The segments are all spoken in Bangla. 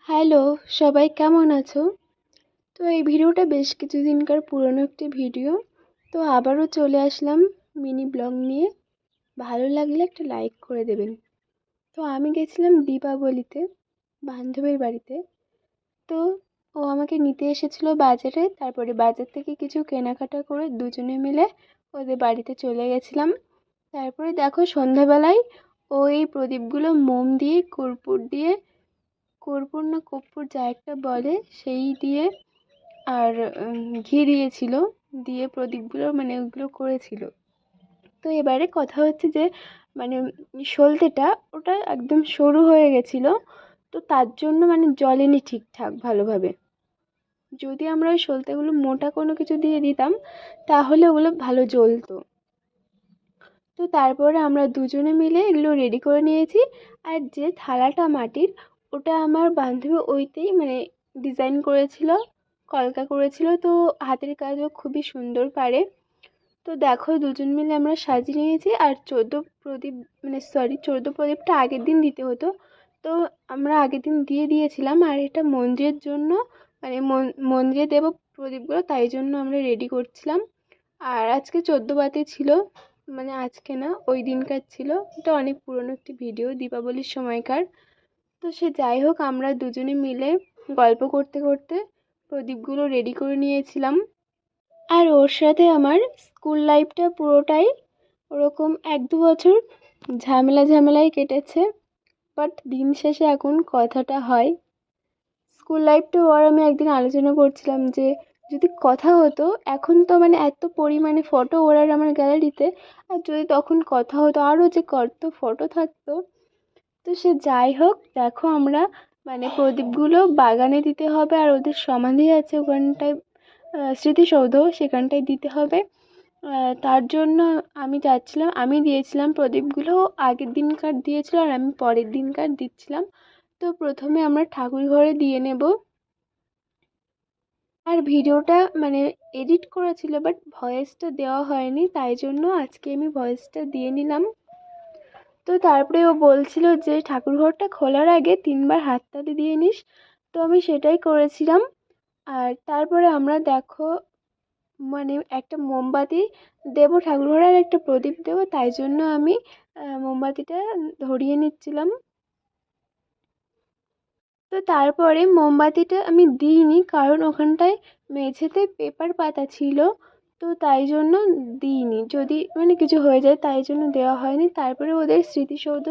হ্যালো, সবাই কেমন আছো? তো এই ভিডিওটা বেশ কিছুদিনকার পুরনো একটি ভিডিও। তো আবারও চলে আসলাম মিনি ব্লগ নিয়ে। ভালো লাগলে একটা লাইক করে দেবেন। তো আমি গেছিলাম দীপাবলিতে বান্ধবীর বাড়িতে। তো ও আমাকে নিতে এসেছিলো বাজারে, তারপরে বাজার থেকে কিছু কেনাকাটা করে দুজনে মিলে ওদের বাড়িতে চলে গেছিলাম। তারপরে দেখো সন্ধ্যাবেলায় ও এই প্রদীপগুলো মোম দিয়ে কর্পূর না কর্পূর যা একটা বলে সেই দিয়ে আর ঘি দিয়েছিল, দিয়ে প্রদীপগুলো মানে ওগুলো করেছিল। তো এবারে কথা হচ্ছে যে মানে সলতেটা ওটা একদম সরু হয়ে গেছিলো। তো তার জন্য মানে জ্বলেনি ঠিকঠাক ভালোভাবে। যদি আমরা ওই সলতেগুলো মোটা কোনো কিছু দিয়ে দিতাম তাহলে ওগুলো ভালো জ্বলতো। তো তারপরে আমরা দুজনে মিলে এগুলো রেডি করে নিয়েছি। আর যে থালাটা মাটির, ওটা আমার বান্ধবী ওইতেই মানে ডিজাইন করেছিল, কলকা করেছিল। তো হাতের কাজও খুবই সুন্দর পারে। তো দেখো দুজন মিলে আমরা সাজিয়ে নিয়েছি। আর 14 প্রদীপ মানে 14 প্রদীপটা আগের দিন দিতে হতো। তো আমরা আগের দিন দিয়ে দিয়েছিলাম। আর এটা মন্দিরের জন্য মানে মন্দিরে দেবো প্রদীপগুলো, তাই জন্য আমরা রেডি করছিলাম। আর আজকে 14 বাতি ছিল, মানে আজকে না ওই দিনকার ছিল। এটা অনেক পুরনো একটি ভিডিও, দীপাবলির সময়কার। তো সে যাই হোক, আমরা দুজনে মিলে গল্প করতে করতে প্রদীপগুলো রেডি করে নিয়েছিলাম। আর ওর সাথে আমার স্কুল লাইফটা পুরোটাই ওরকম 1-2 বছর ঝামেলায় কেটেছে। বাট দিন শেষে এখন কথাটা হয়। স্কুল লাইফটা আর আমি একদিন আলোচনা করছিলাম যে যদি কথা হতো, এখন তো মানে এত পরিমাণে ফটো ওর আর আমার গ্যালারিতে, আর যদি তখন কথা হতো আরও যে কত ফটো থাকতো। তো সে যাই হোক, দেখো আমরা মানে প্রদীপগুলো বাগানে দিতে হবে, আর ওদের সমাধি আছে ওখানটায়, স্মৃতিসৌধ, সেখানটায় দিতে হবে। তার জন্য আমি দিয়েছিলাম প্রদীপগুলো। আগের দিনকার দিয়েছিল আর আমি পরের দিনকার দিচ্ছিলাম। তো প্রথমে আমরা ঠাকুর ঘরে দিয়ে নেব। আর ভিডিওটা মানে এডিট করা ছিল, বাট ভয়েসটা দেওয়া হয়নি, তাই জন্য আজকে আমি ভয়েসটা দিয়ে নিলাম। তো তারপরে ও বলছিল যে ঠাকুরঘরটা খোলার আগে 3বার হাততালি দিয়ে নিস। তো আমি সেটাই করেছিলাম। আর তারপরে আমরা দেখো মানে একটা মোমবাতি দেবো ঠাকুরঘরে আর একটা প্রদীপ দেবো, তাই জন্য আমি মোমবাতিটা ধরিয়ে নিচ্ছিলাম। তো তারপরে মোমবাতিটা আমি দিইনি, কারণ ওখানটায় মেঝেতে পেপার পাতা ছিল। তো তাই জন্য দিইনি, যদি মানে কিছু হয়ে যায় তাই জন্য দেওয়া হয়নি। তারপরে ওদের স্মৃতিসৌধ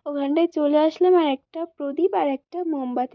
ওখানটায় চলে আসলাম আর একটা প্রদীপ আর একটা মোমবাতি